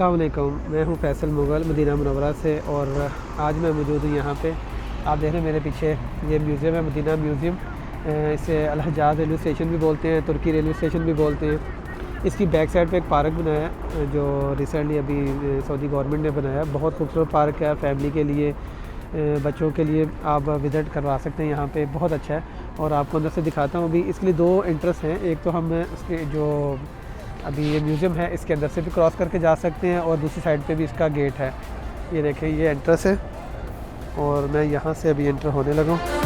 अस्सलाम वालेकुम, मैं हूं फैसल मुग़ल मदीना मुनव्वरा से और आज मैं मौजूद हूं यहाँ पे। आप देख रहे हैं मेरे पीछे ये म्यूज़ियम है, मदीना म्यूज़ियम। इसे अल हज्जाज रेलवे स्टेशन भी बोलते हैं, तुर्की रेलवे स्टेशन भी बोलते हैं। इसकी बैक साइड पे एक पार्क बनाया है जो रिसेंटली अभी सऊदी गवर्नमेंट ने बनाया है। बहुत खूबसूरत पार्क है, फैमिली के लिए, बच्चों के लिए आप विज़िट करवा सकते हैं यहाँ पे, बहुत अच्छा है। और आपको अंदर से दिखाता हूँ। अभी इसके लिए 2 एंट्रेंस हैं। एक तो हम इसके जो अभी ये म्यूज़ियम है इसके अंदर से भी क्रॉस करके जा सकते हैं और दूसरी साइड पे भी इसका गेट है। ये देखिए, ये एंट्रेंस है और मैं यहाँ से अभी एंटर होने लगा हूँ।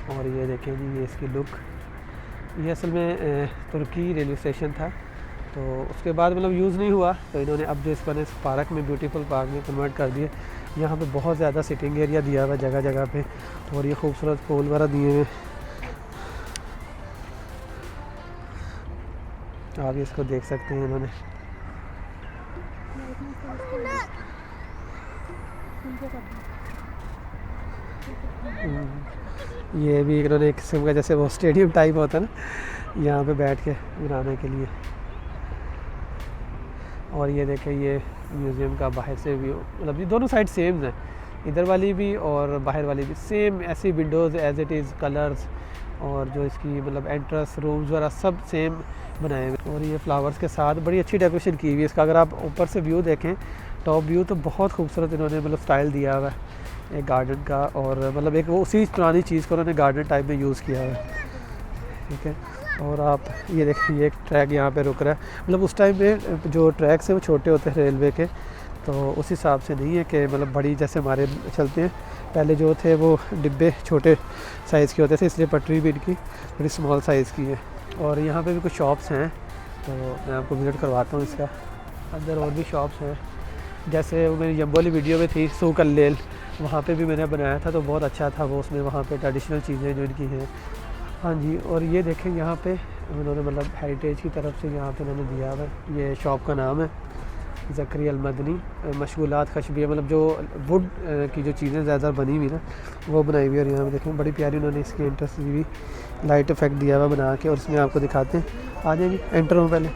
और ये देखें जी, ये इसकी लुक। ये असल में तुर्की रेलवे स्टेशन था, तो उसके बाद मतलब यूज़ नहीं हुआ, तो इन्होंने अब जो इसको इस पार्क में, ब्यूटीफुल पार्क में कन्वर्ट कर दिए। यहाँ पे बहुत ज़्यादा सिटिंग एरिया दिया हुआ है जगह जगह पे, और ये खूबसूरत फूल वगैरह दिए हुए। आप इसको देख सकते हैं इन्होंने। ये भी इन्होंने एक किस्म का, जैसे वो स्टेडियम टाइप होता है ना, यहाँ पे बैठ के बनाने के लिए। और ये देखें, ये म्यूज़ियम का बाहर से व्यू, मतलब ये दोनों साइड सेम है, इधर वाली भी और बाहर वाली भी सेम ऐसी windows as it is, colours और जो इसकी मतलब एंट्रेंस रूम्स वगैरह सब सेम बनाए हुए। और ये फ्लावर्स के साथ बड़ी अच्छी डेकोरेशन की हुई है इसका। अगर आप ऊपर से व्यू देखें, टॉप व्यू, तो बहुत खूबसूरत इन्होंने मतलब स्टाइल दिया हुआ है एक गार्डन का, और मतलब एक वो उसी पुरानी चीज़ को उन्होंने गार्डन टाइप में यूज़ किया है। ठीक है। और आप ये देखिए, ये एक ट्रैक यहाँ पे रुक रहा है। मतलब उस टाइम पे जो ट्रैक्स हैं वो छोटे होते हैं रेलवे के, तो उस हिसाब से नहीं है कि मतलब बड़ी जैसे हमारे चलते हैं। पहले जो थे वो डिब्बे छोटे साइज़ के होते थे, इसलिए पटरी भी इनकी बड़ी स्मॉल साइज़ की है। और यहाँ पे भी कुछ शॉप्स हैं, तो मैं आपको विज़िट करवाता हूँ इसका। अंदर और भी शॉप्स हैं, जैसे वो मेरी जम्बो वाली वीडियो में थी सूक अल-लेल, वहाँ पे भी मैंने बनाया था, तो बहुत अच्छा था वो। उसमें वहाँ पे ट्रेडिशनल चीज़ें जो इनकी हैं। हाँ जी। और ये देखें, यहाँ पे उन्होंने मतलब हेरिटेज की तरफ से यहाँ पे उन्होंने दिया हुआ है। ये शॉप का नाम है ज़करी अल मदनी मशगूलात खशबिया, मतलब जो वुड की जो चीज़ें ज़्यादा बनी हुई ना, वो बनाई हुई है। और यहाँ पे देखें, बड़ी प्यारी उन्होंने इसकी एंट्रेंस दी हुई, लाइट इफेक्ट दिया हुआ बना के, और इसमें आपको दिखाते हैं। आ जाएंगे, एंटर हो पहले।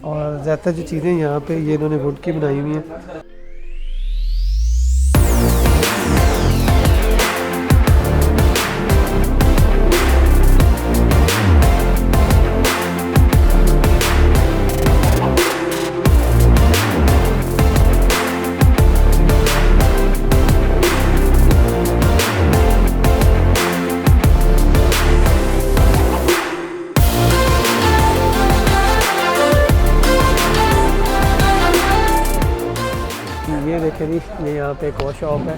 और ज़्यादातर जो चीज़ें यहाँ पे ये इन्होंने वुड की बनाई हुई हैं। ये देखें जी, ये यहाँ पे एक और शॉप है।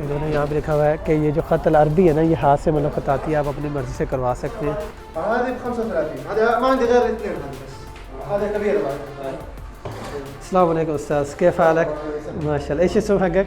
इन्होंने यहाँ पे लिखा हुआ है कि ये जो ख़त अल-अरबी है ना, ये हाथ से मतलब ख़त आती है, आप अपनी मर्ज़ी से करवा सकते हैं। अस्सलाम वालेकुम उस्ताद, कैफ़ हालक? माशाल्लाह। इश इस्म हक़क?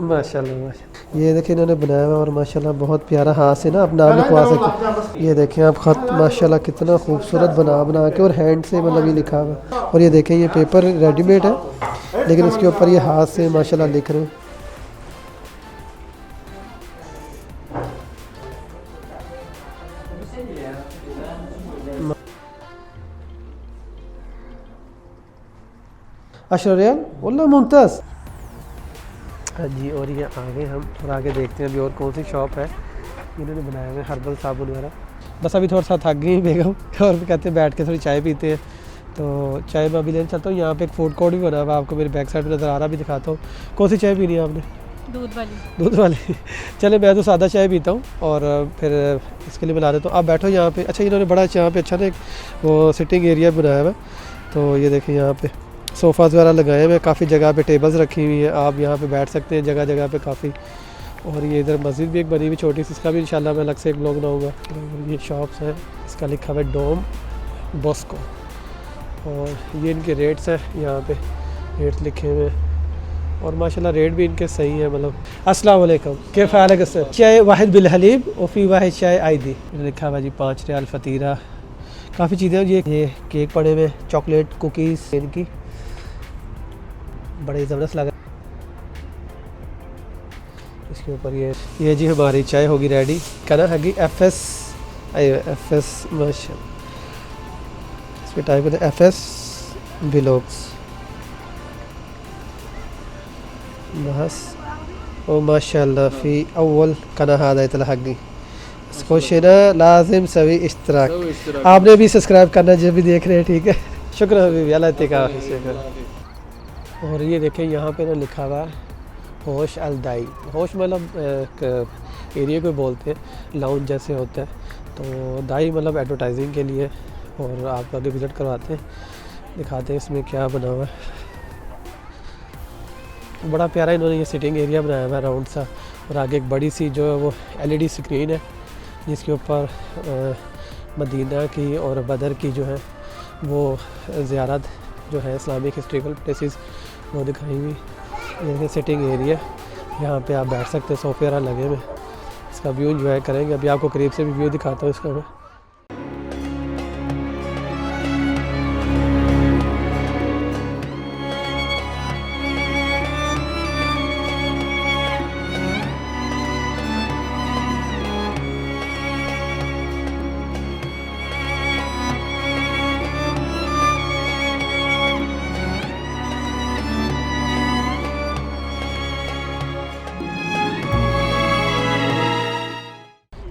माशाल्लाह माशाल्लाह। ये देखिए, इन्होंने बनाया हुआ और माशाल्लाह बहुत प्यारा, हाथ से ना आप नाम लिखवा सकते हैं। ये देखें आप, ख़त माशाल्लाह कितना खूबसूरत बना के और हैंड से मतलब ये लिखा हुआ है। और ये देखें, ये पेपर रेडीमेड है, लेकिन इसके ऊपर ये हाथ से माशाल्लाह लिख रहे हैं। अशरियाल वल्लाह मुमताज़। हाँ जी। और ये आगे हम थोड़ा आगे देखते हैं अभी और कौन सी शॉप है इन्होंने बनाया हुआ है, हर्बल साबुन वगैरह। बस अभी थोड़ा सा थक गई बेगम, और कहते हैं बैठ के थोड़ी चाय पीते हैं, तो चाय मैं अभी लेना चाहता हूँ। यहाँ पे एक फूड कोर्ट भी बना हुआ है, आपको मेरी बैक साइड पर नज़र आ रहा, भी दिखाता हूँ। कौन सी चाय पीनी है आपने? दूध वाली। चले, मैं तो सादा चाय पीता हूँ, और फिर इसके लिए बना देता हूँ। आप बैठो यहाँ पे। अच्छा, इन्होंने बड़ा यहाँ पे अच्छा ना एक वो सिटिंग एरिया बनाया हुआ है, तो ये देखें यहाँ पे सोफ़ाज़ वगैरह लगाए हुए, काफ़ी जगह पे टेबल्स रखी हुई हैं, आप यहाँ पे बैठ सकते हैं जगह जगह पे काफ़ी। और ये इधर मस्जिद भी एक बनी हुई छोटी सी, इसका भी इंशाल्लाह मैं अलग से एक ब्लॉग बनाऊँगा। ये शॉप्स हैं, इसका लिखा हुआ है डोम बॉस्को। और ये इनके रेट्स हैं, यहाँ पे रेट्स लिखे हुए हैं और माशाल्लाह रेट भी इनके सही है। मतलब अस्सलाम वालेकुम, कैफ हालक सर? चाय वाहिद बिल हलीब ओफ़ी वाहिद चाय आईदी लिखा हुआ जी, 5 रियाल फ़तीरा। काफ़ी चीज़ें। ये केक पड़े हुए, चॉकलेट कुकीज़ इनकी बड़े ज़बरदस्त लगा। इसके ऊपर ये जी हमारी चाय होगी रेडी। कहना है FS माशा, इस पर टाइप करते FS व्लॉग्स बस। ओ माशाल्लाह फ़ी अव्वल कना हादा इतलहगी खुशना लाजिम सभी इश्तराक। आपने भी सब्सक्राइब करना जब भी देख रहे हैं, ठीक है? शुक्र हबीबी, अल्लाह तिका। और ये देखें यहाँ पे ना लिखा हुआ होश अल दाई। होश मतलब एरिया को बोलते हैं, लाउंज जैसे होता है, तो दाई मतलब एडवर्टाइजिंग के लिए। और आप आगे विज़िट करवाते हैं, दिखाते हैं इसमें क्या बना हुआ है। बड़ा प्यारा इन्होंने ये सिटिंग एरिया बनाया हुआ है राउंड सा, और आगे एक बड़ी सी जो है वो LED स्क्रीन है, जिसके ऊपर मदीना की और बदर की जो है वो ज़ियारत जो है इस्लामिक हिस्ट्रिकल प्लेसेस वो दिखाई हुई। ये सिटिंग एरिया, यहाँ पे आप बैठ सकते हैं, सोफे वगैरह लगे हुए, इसका व्यू एंजॉय करेंगे। अभी आपको करीब से भी व्यू दिखाता हूँ इसका मैं।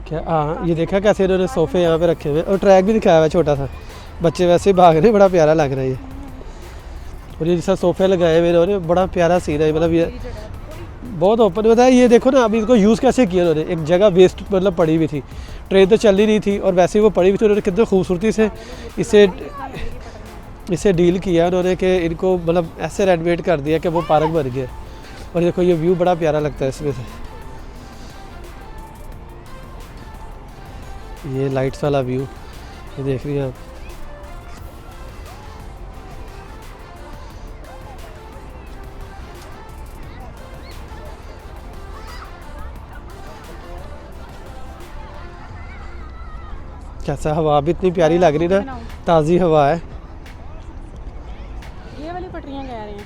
क्या हाँ, ये देखा कैसे इन्होंने सोफ़े यहाँ पे रखे हुए और ट्रैक भी दिखाया हुआ है छोटा सा। बच्चे वैसे भाग रहे, बड़ा प्यारा लग रहा है ये। और ये जैसा सोफ़े लगाए हुए इन्होंने, बड़ा प्यारा सीन है। मतलब ये बहुत ओपन बताया। ये देखो ना, अभी इसको यूज़ कैसे किया उन्होंने। एक जगह वेस्ट मतलब पड़ी हुई थी, ट्रेन तो चल ही नहीं थी और वैसे ही वो पड़ी हुई थी। उन्होंने कितने खूबसूरती से इसे डील किया उन्होंने कि इनको मतलब ऐसे रेनोवेट कर दिया कि वो पार्क बन गया। और देखो ये व्यू बड़ा प्यारा लगता है इसमें से। ये लाइट्स वाला व्यू ये देख रही हैं आप। कैसा हवा भी इतनी प्यारी लग रही ना, ताज़ी हवा है। ये वाली पटरियां कह रहे हैं।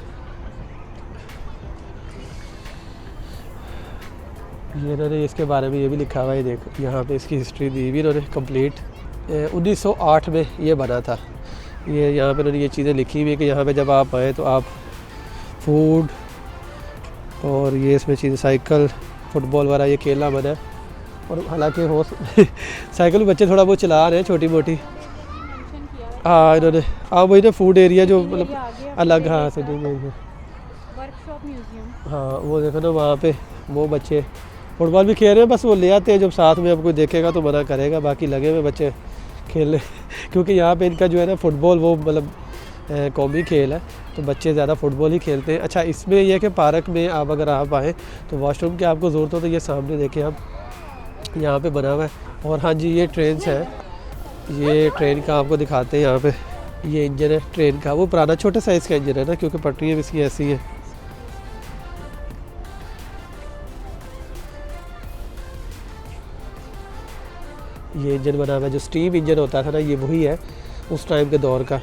ये इन्होंने इसके बारे में ये भी लिखा हुआ है, देखो यहाँ पे इसकी हिस्ट्री दी हुई इन्होंने कंप्लीट। 1908 में ये बना था। ये यहाँ पे इन्होंने ये चीज़ें लिखी हुई है कि यहाँ पे जब आप आए तो आप फूड और ये इसमें चीज़ें साइकिल फुटबॉल वगैरह ये खेलना बना है। और हालांकि हो साइकिल बच्चे थोड़ा बहुत चला रहे हैं छोटी मोटी। हाँ इन्होंने वही ना फूड एरिया जो मतलब अलग, हाँ सिटिंग एरिया, वर्कशॉप म्यूजियम। हाँ वो देखो ना वहाँ पे वो बच्चे फुटबॉल भी खेल रहे हैं। बस वो ले आते हैं जब साथ में, अब कोई देखेगा तो मना करेगा, बाकी लगे हुए बच्चे खेलने क्योंकि यहाँ पे इनका जो है ना फुटबॉल वो मतलब कौमी खेल है, तो बच्चे ज़्यादा फुटबॉल ही खेलते हैं। अच्छा इसमें यह है कि पार्क में आप अगर आप आएँ तो वॉशरूम की आपको ज़रूरत हो तो ये सामने देखें आप, यहाँ पे बना हुआ है। और हाँ जी ये ट्रेन है, ये ट्रेन का आपको दिखाते हैं। यहाँ पे ये इंजन है ट्रेन का, वो पुराना छोटे साइज़ का इंजन है ना, क्योंकि पटरियाँ भी इसकी ऐसी हैं। ये इंजन बना हुआ है, जो स्टीम इंजन होता था ना, ये वही है उस टाइम के दौर का।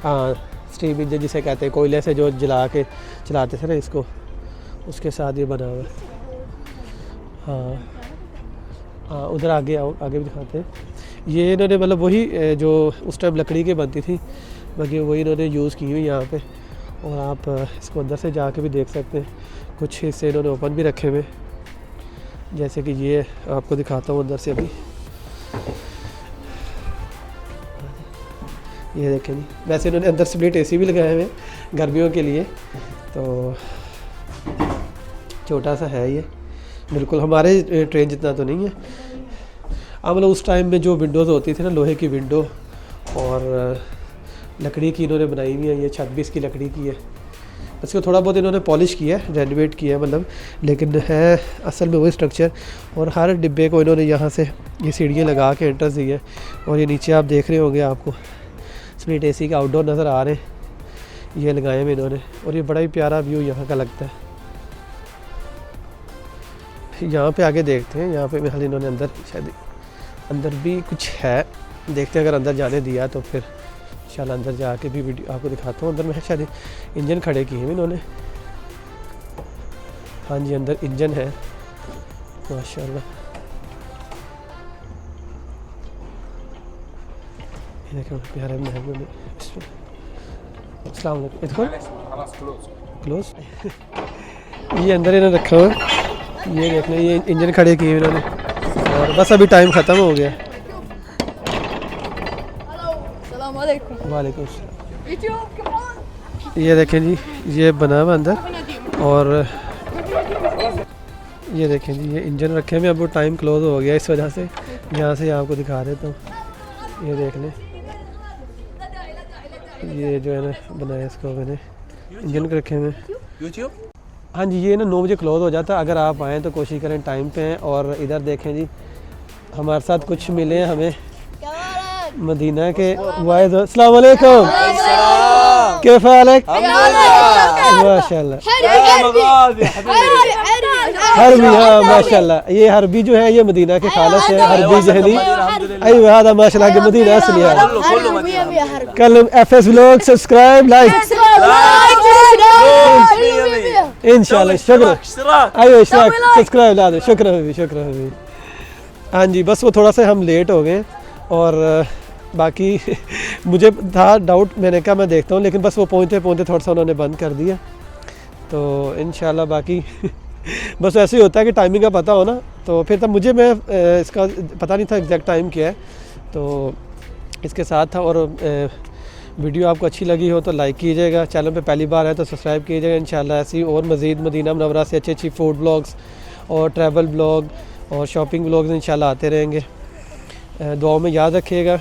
हाँ स्टीम इंजन जिसे कहते हैं, कोयले से जो जला के चलाते थे ना इसको, उसके साथ ये बना हुआ है। हाँ हाँ उधर आगे आओ, आगे भी दिखाते हैं। ये इन्होंने मतलब वही जो उस टाइम लकड़ी की बनती थी, बाकी वही इन्होंने यूज़ की हुई यहाँ पे। और आप इसको अंदर से जाके भी देख सकते हैं, कुछ हिस्से इन्होंने ओपन भी रखे हुए, जैसे कि ये आपको दिखाता हूँ अंदर से अभी। ये देखें जी, वैसे इन्होंने अंदर स्प्लिट AC भी लगाए हुए हैं गर्मियों के लिए, तो छोटा सा है ये, बिल्कुल हमारे ट्रेन जितना तो नहीं है। मतलब उस टाइम में जो विंडोज़ होती थी ना, लोहे की विंडो और लकड़ी की इन्होंने बनाई हुई है। ये छत भी इसकी लकड़ी की है, इसको थोड़ा बहुत इन्होंने पॉलिश किया है, रेनोवेट किया है मतलब, लेकिन है असल में वही स्ट्रक्चर। और हर डिब्बे को इन्होंने यहाँ से ये सीढ़ियाँ लगा के एंट्रेंस दी है। और ये नीचे आप देख रहे होंगे, आपको स्प्लिट एसी का आउटडोर नज़र आ रहे हैं, ये लगाए हुए इन्होंने। और ये बड़ा ही प्यारा व्यू यहाँ का लगता है। यहाँ पे आगे देखते हैं, यहाँ पे मेरे ख्याल इन्होंने अंदर शायद अंदर भी कुछ है, देखते हैं अगर अंदर जाने दिया तो फिर इंशाल्लाह अंदर जाके भी वीडियो आपको दिखाता हूँ। अंदर में शायद इंजन खड़े किए हैं इन्होंने। हाँ जी, अंदर इंजन है माशाल्लाह। ये देखो प्यारे महल में। अस्सलाम वालेकुम। इधर क्लोज ये अंदर इन्होंने रखा हुआ, ये देख लें, ये इंजन खड़े किए इन्होंने। और बस अभी टाइम ख़त्म हो गया। वालेकुम अस्सलाम। ये देखें जी, ये बना हुआ अंदर। और ये देखें जी, ये इंजन रखे हुए। अब वो टाइम क्लोज हो गया इस वजह से यहाँ से आपको दिखा देता हूँ। ये देख लें, ये जो है ना बनाया इसको मैंने, इंजन के रखे हुए। हाँ जी, ये ना 9 बजे क्लोज़ हो जाता है। अगर आप आएँ तो कोशिश करें टाइम पे हैं। और इधर देखें जी, हमारे साथ कुछ मिले हैं हमें मदीना के वाइद। अस्सलाम वालेकुम, कैफ हालक? माशाल्लाह। हरबी, हाँ माशाल्लाह। ये हरबी जो है ये मदीना के खालस है, हरबी जहनी। अय्यो हादा माशाल्लाह के मदीना असली है। कल एफएस व्लॉग सब्सक्राइब लाइक इंशाल्लाह। शुक्र, आइए इश्तराक सब्सक्राइब ला दो। शुक्र हबीबी, शुक्र हबीबी। हाँ जी, बस वो थोड़ा सा हम लेट हो गए और बाकी मुझे था डाउट, मैंने कहा मैं देखता हूँ, लेकिन बस वो पहुँचते पहुँचते थोड़ा सा उन्होंने बंद कर दिया। तो इंशाल्लाह बाकी बस ऐसे ही होता है कि टाइमिंग का पता हो ना, तो फिर तब मुझे मैं इसका पता नहीं था एग्जैक्ट टाइम क्या है, तो इसके साथ था। और वीडियो आपको अच्छी लगी हो तो लाइक कीजिएगा, चैनल पे पहली बार है तो सब्सक्राइब कीजिएगा। इंशाल्लाह ऐसी और मज़ीद मदीना मुनव्वरा से अच्छी फूड ब्लॉग्स और ट्रैवल ब्लॉग और शॉपिंग ब्लॉग्स इंशाल्लाह आते रहेंगे। दुआओं में याद रखिएगा।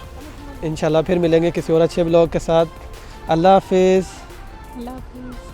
इंशाल्लाह फिर मिलेंगे किसी और अच्छे ब्लॉग के साथ। अल्लाह हाफिज़। अल्लाह हाफिज़।